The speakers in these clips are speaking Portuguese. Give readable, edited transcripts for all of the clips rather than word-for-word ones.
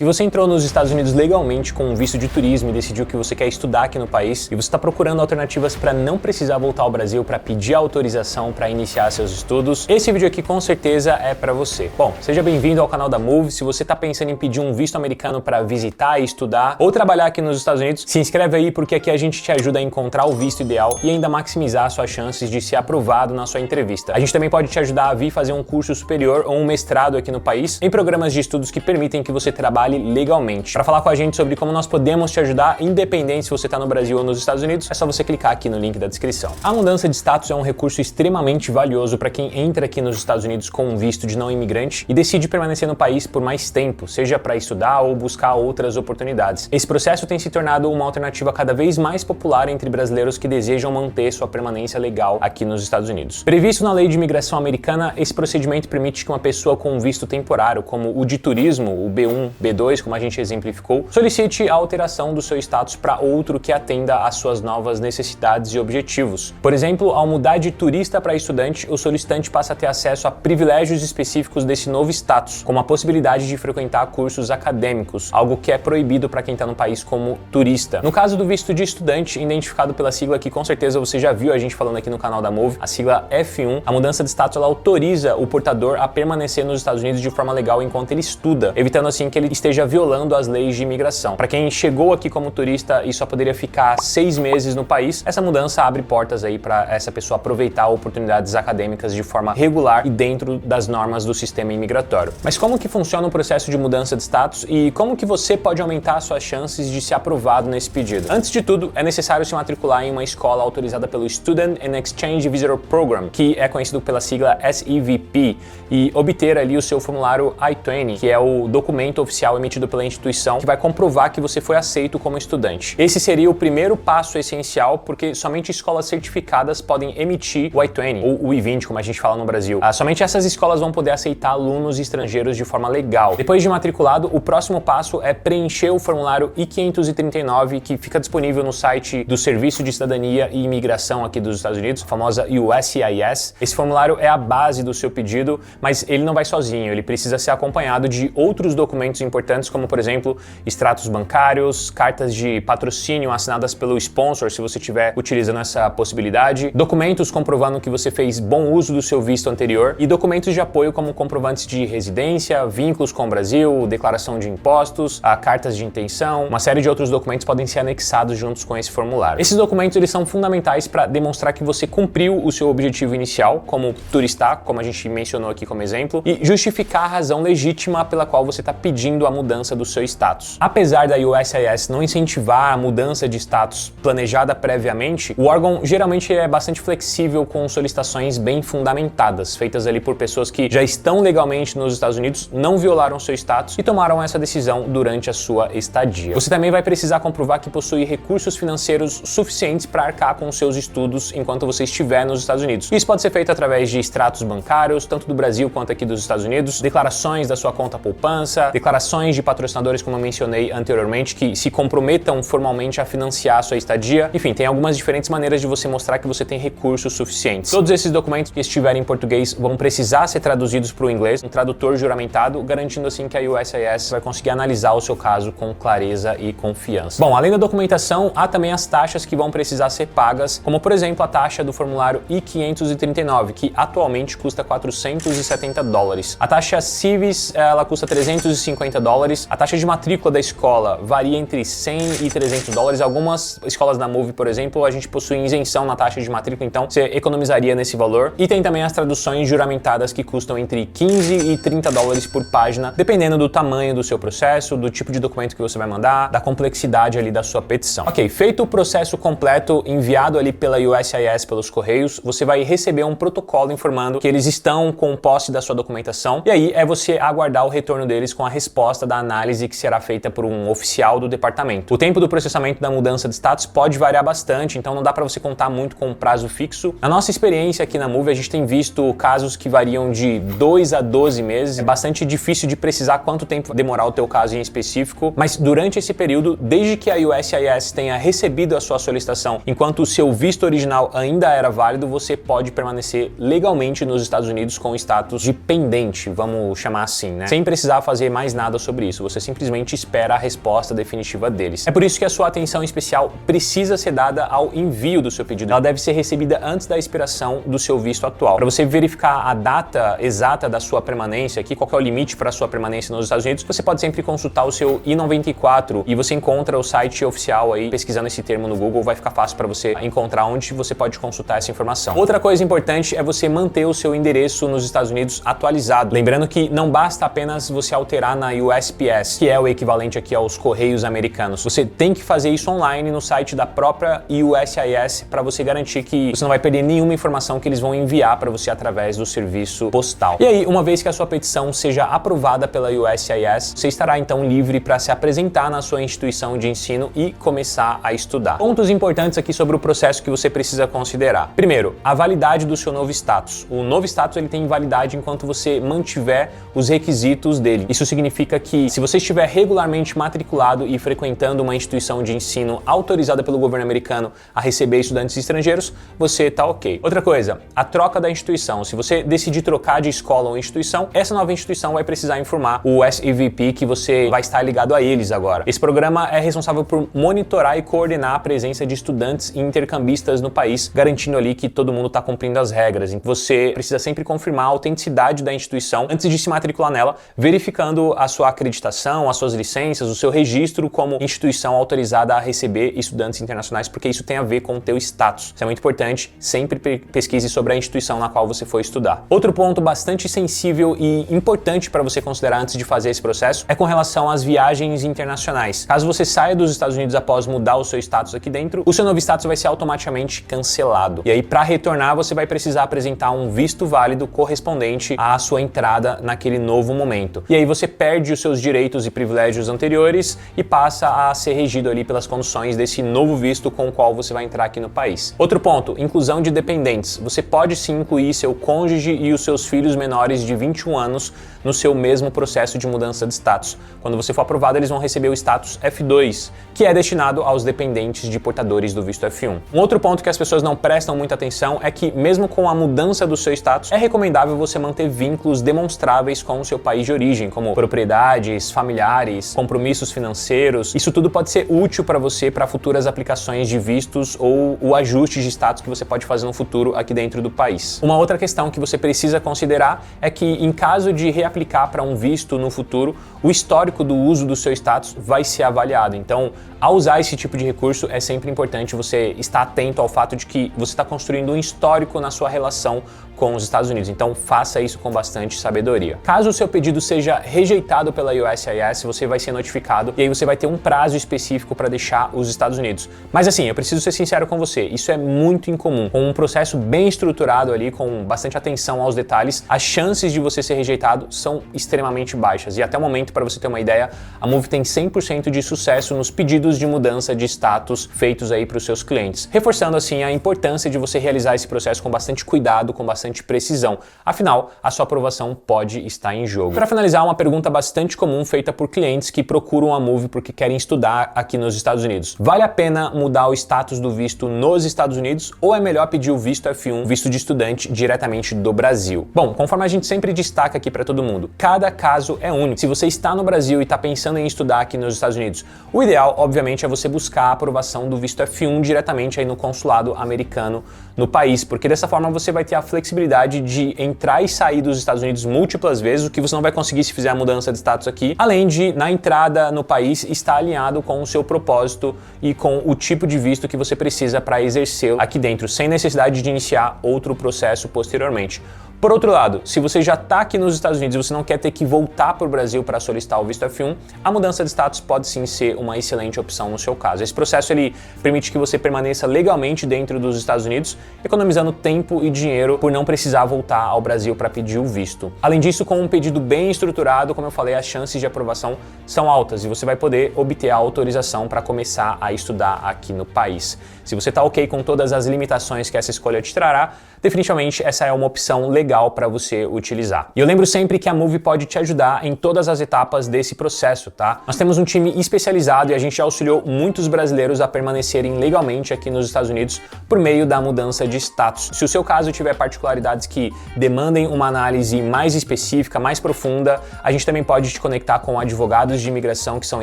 Se você entrou nos Estados Unidos legalmente com um visto de turismo e decidiu que você quer estudar aqui no país e você está procurando alternativas para não precisar voltar ao Brasil para pedir autorização para iniciar seus estudos, esse vídeo aqui com certeza é para você. Bom, seja bem-vindo ao canal da Move. Se você está pensando em pedir um visto americano para visitar e estudar ou trabalhar aqui nos Estados Unidos, se inscreve aí porque aqui a gente te ajuda a encontrar o visto ideal e ainda maximizar suas chances de ser aprovado na sua entrevista. A gente também pode te ajudar a vir fazer um curso superior ou um mestrado aqui no país em programas de estudos que permitem que você trabalhe legalmente. Para falar com a gente sobre como nós podemos te ajudar, independente se você está no Brasil ou nos Estados Unidos, é só você clicar aqui no link da descrição. A mudança de status é um recurso extremamente valioso para quem entra aqui nos Estados Unidos com um visto de não imigrante e decide permanecer no país por mais tempo, seja para estudar ou buscar outras oportunidades. Esse processo tem se tornado uma alternativa cada vez mais popular entre brasileiros que desejam manter sua permanência legal aqui nos Estados Unidos. Previsto na Lei de Imigração Americana, esse procedimento permite que uma pessoa com um visto temporário, como o de turismo, o B1, B2, como a gente exemplificou, solicite a alteração do seu status para outro que atenda às suas novas necessidades e objetivos. Por exemplo, ao mudar de turista para estudante, o solicitante passa a ter acesso a privilégios específicos desse novo status, como a possibilidade de frequentar cursos acadêmicos, algo que é proibido para quem está no país como turista. No caso do visto de estudante, identificado pela sigla que com certeza você já viu a gente falando aqui no canal da Move, a sigla F1, a mudança de status ela autoriza o portador a permanecer nos Estados Unidos de forma legal enquanto ele estuda, evitando assim que ele esteja violando as leis de imigração. Para quem chegou aqui como turista e só poderia ficar 6 meses no país, essa mudança abre portas aí para essa pessoa aproveitar oportunidades acadêmicas de forma regular e dentro das normas do sistema imigratório. Mas como que funciona o processo de mudança de status e como que você pode aumentar suas chances de ser aprovado nesse pedido? Antes de tudo, é necessário se matricular em uma escola autorizada pelo Student and Exchange Visitor Program, que é conhecido pela sigla SEVP, e obter ali o seu formulário I-20, que é o documento oficial emitido pela instituição que vai comprovar que você foi aceito como estudante. Esse seria o primeiro passo essencial, porque somente escolas certificadas podem emitir o I-20, ou o I-20, como a gente fala no Brasil. Somente essas escolas vão poder aceitar alunos estrangeiros de forma legal. Depois de matriculado, o próximo passo é preencher o formulário I-539, que fica disponível no site do Serviço de Cidadania e Imigração aqui dos Estados Unidos, a famosa USCIS. Esse formulário é a base do seu pedido, mas ele não vai sozinho, ele precisa ser acompanhado de outros documentos importantes, como por exemplo, extratos bancários, cartas de patrocínio assinadas pelo sponsor, se você estiver utilizando essa possibilidade, documentos comprovando que você fez bom uso do seu visto anterior e documentos de apoio como comprovantes de residência, vínculos com o Brasil, declaração de impostos, cartas de intenção, uma série de outros documentos podem ser anexados juntos com esse formulário. Esses documentos eles são fundamentais para demonstrar que você cumpriu o seu objetivo inicial, como turistar, como a gente mencionou aqui como exemplo, e justificar a razão legítima pela qual você está pedindo a mudança do seu status. Apesar da USCIS não incentivar a mudança de status planejada previamente, o órgão geralmente é bastante flexível com solicitações bem fundamentadas, feitas ali por pessoas que já estão legalmente nos Estados Unidos, não violaram seu status e tomaram essa decisão durante a sua estadia. Você também vai precisar comprovar que possui recursos financeiros suficientes para arcar com seus estudos enquanto você estiver nos Estados Unidos. Isso pode ser feito através de extratos bancários, tanto do Brasil quanto aqui dos Estados Unidos, declarações da sua conta poupança, declarações de patrocinadores, como eu mencionei anteriormente, que se comprometam formalmente a financiar a sua estadia. Enfim, tem algumas diferentes maneiras de você mostrar que você tem recursos suficientes. Todos esses documentos que estiverem em português vão precisar ser traduzidos para o inglês, um tradutor juramentado, garantindo assim que a USCIS vai conseguir analisar o seu caso com clareza e confiança. Bom, além da documentação, há também as taxas que vão precisar ser pagas, como por exemplo a taxa do formulário I-539, que atualmente custa $470. A taxa CIVIS, ela custa $350. A taxa de matrícula da escola varia entre $100 e $300. Algumas escolas da Move, por exemplo, a gente possui isenção na taxa de matrícula, então você economizaria nesse valor. E tem também as traduções juramentadas que custam entre $15 e $30 por página, dependendo do tamanho do seu processo, do tipo de documento que você vai mandar, da complexidade ali da sua petição. Ok, feito o processo completo, enviado ali pela USCIS pelos correios, você vai receber um protocolo informando que eles estão com posse da sua documentação, e aí é você aguardar o retorno deles com a resposta da análise que será feita por um oficial do departamento. O tempo do processamento da mudança de status pode variar bastante, então não dá para você contar muito com um prazo fixo. Na nossa experiência aqui na Move, a gente tem visto casos que variam de 2 a 12 meses. É bastante difícil de precisar quanto tempo demorar o teu caso em específico, mas durante esse período, desde que a USCIS tenha recebido a sua solicitação, enquanto o seu visto original ainda era válido, você pode permanecer legalmente nos Estados Unidos com o status de pendente, vamos chamar assim, né? Sem precisar fazer mais nada sobre isso, você simplesmente espera a resposta definitiva deles. É por isso que a sua atenção especial precisa ser dada ao envio do seu pedido. Ela deve ser recebida antes da expiração do seu visto atual. Para você verificar a data exata da sua permanência aqui, qual que é o limite para a sua permanência nos Estados Unidos, você pode sempre consultar o seu I-94 e você encontra o site oficial aí, pesquisando esse termo no Google, vai ficar fácil para você encontrar onde você pode consultar essa informação. Outra coisa importante é você manter o seu endereço nos Estados Unidos atualizado. Lembrando que não basta apenas você alterar na USPS, que é o equivalente aqui aos Correios americanos. Você tem que fazer isso online no site da própria USCIS para você garantir que você não vai perder nenhuma informação que eles vão enviar para você através do serviço postal. E aí, uma vez que a sua petição seja aprovada pela USCIS, você estará então livre para se apresentar na sua instituição de ensino e começar a estudar. Pontos importantes aqui sobre o processo que você precisa considerar. Primeiro, a validade do seu novo status. O novo status ele tem validade enquanto você mantiver os requisitos dele. Isso significa que se você estiver regularmente matriculado e frequentando uma instituição de ensino autorizada pelo governo americano a receber estudantes estrangeiros, você tá ok. Outra coisa, a troca da instituição. Se você decidir trocar de escola ou instituição, essa nova instituição vai precisar informar o SEVP que você vai estar ligado a eles agora. Esse programa é responsável por monitorar e coordenar a presença de estudantes e intercambistas no país, garantindo ali que todo mundo está cumprindo as regras. Então você precisa sempre confirmar a autenticidade da instituição antes de se matricular nela, verificando a sua acreditação, as suas licenças, o seu registro como instituição autorizada a receber estudantes internacionais, porque isso tem a ver com o teu status. Isso é muito importante, sempre pesquise sobre a instituição na qual você for estudar. Outro ponto bastante sensível e importante para você considerar antes de fazer esse processo é com relação às viagens internacionais. Caso você saia dos Estados Unidos após mudar o seu status aqui dentro, o seu novo status vai ser automaticamente cancelado. E aí, para retornar, você vai precisar apresentar um visto válido correspondente à sua entrada naquele novo momento. E aí você perde os seus direitos e privilégios anteriores e passa a ser regido ali pelas condições desse novo visto com o qual você vai entrar aqui no país. Outro ponto, inclusão de dependentes. Você pode sim incluir seu cônjuge e os seus filhos menores de 21 anos no seu mesmo processo de mudança de status. Quando você for aprovado, eles vão receber o status F2, que é destinado aos dependentes de portadores do visto F1. Um outro ponto que as pessoas não prestam muita atenção é que, mesmo com a mudança do seu status, é recomendável você manter vínculos demonstráveis com o seu país de origem, como propriedades, familiares, compromissos financeiros. Isso tudo pode ser útil para você para futuras aplicações de vistos ou o ajuste de status que você pode fazer no futuro aqui dentro do país. Uma outra questão que você precisa considerar é que, em caso de reaplicar para um visto no futuro, o histórico do uso do seu status vai ser avaliado. Então, ao usar esse tipo de recurso, é sempre importante você estar atento ao fato de que você está construindo um histórico na sua relação com os Estados Unidos. Então, faça isso com bastante sabedoria. Caso o seu pedido seja rejeitado pela USCIS, você vai ser notificado e aí você vai ter um prazo específico para deixar os Estados Unidos. Mas assim, eu preciso ser sincero com você, isso é muito incomum. Com um processo bem estruturado ali, com bastante atenção aos detalhes, as chances de você ser rejeitado são extremamente baixas. E até o momento, para você ter uma ideia, a Moov tem 100% de sucesso nos pedidos de mudança de status feitos aí para os seus clientes, reforçando assim a importância de você realizar esse processo com bastante cuidado, com bastante precisão. Afinal, a sua aprovação pode estar em jogo. Para finalizar, uma pergunta bastante comum feita por clientes que procuram a Moov porque querem estudar aqui nos Estados Unidos. Vale a pena mudar o status do visto nos Estados Unidos ou é melhor pedir o visto F1, visto de estudante, diretamente do Brasil? Bom, conforme a gente sempre destaca aqui para todo mundo, cada caso é único. Se você está no Brasil e está pensando em estudar aqui nos Estados Unidos, o ideal, obviamente, é você buscar a aprovação do visto F1 diretamente aí no consulado americano no país, porque dessa forma você vai ter a flexibilidade de entrar e sair dos Estados Unidos múltiplas vezes, o que você não vai conseguir se fizer a mudança de status aqui, além de, na entrada no país, estar alinhado com o seu propósito e com o tipo de visto que você precisa para exercê-lo aqui dentro, sem necessidade de iniciar outro processo posteriormente. Por outro lado, se você já está aqui nos Estados Unidos e você não quer ter que voltar para o Brasil para solicitar o visto F1, a mudança de status pode sim ser uma excelente opção no seu caso. Esse processo ele permite que você permaneça legalmente dentro dos Estados Unidos, economizando tempo e dinheiro por não precisar voltar ao Brasil para pedir o visto. Além disso, com um pedido bem estruturado, como eu falei, as chances de aprovação são altas e você vai poder obter a autorização para começar a estudar aqui no país. Se você está ok com todas as limitações que essa escolha te trará, definitivamente essa é uma opção legal legal para você utilizar. E eu lembro sempre que a Move pode te ajudar em todas as etapas desse processo, tá? Nós temos um time especializado e a gente já auxiliou muitos brasileiros a permanecerem legalmente aqui nos Estados Unidos por meio da mudança de status. Se o seu caso tiver particularidades que demandem uma análise mais específica, mais profunda, a gente também pode te conectar com advogados de imigração que são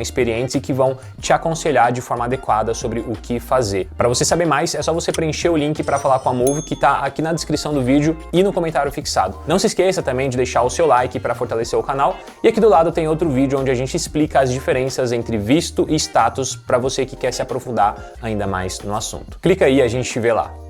experientes e que vão te aconselhar de forma adequada sobre o que fazer. Para você saber mais, é só você preencher o link para falar com a Move que está aqui na descrição do vídeo e no comentário fixado. Não se esqueça também de deixar o seu like para fortalecer o canal e aqui do lado tem outro vídeo onde a gente explica as diferenças entre visto e status para você que quer se aprofundar ainda mais no assunto. Clica aí e a gente te vê lá.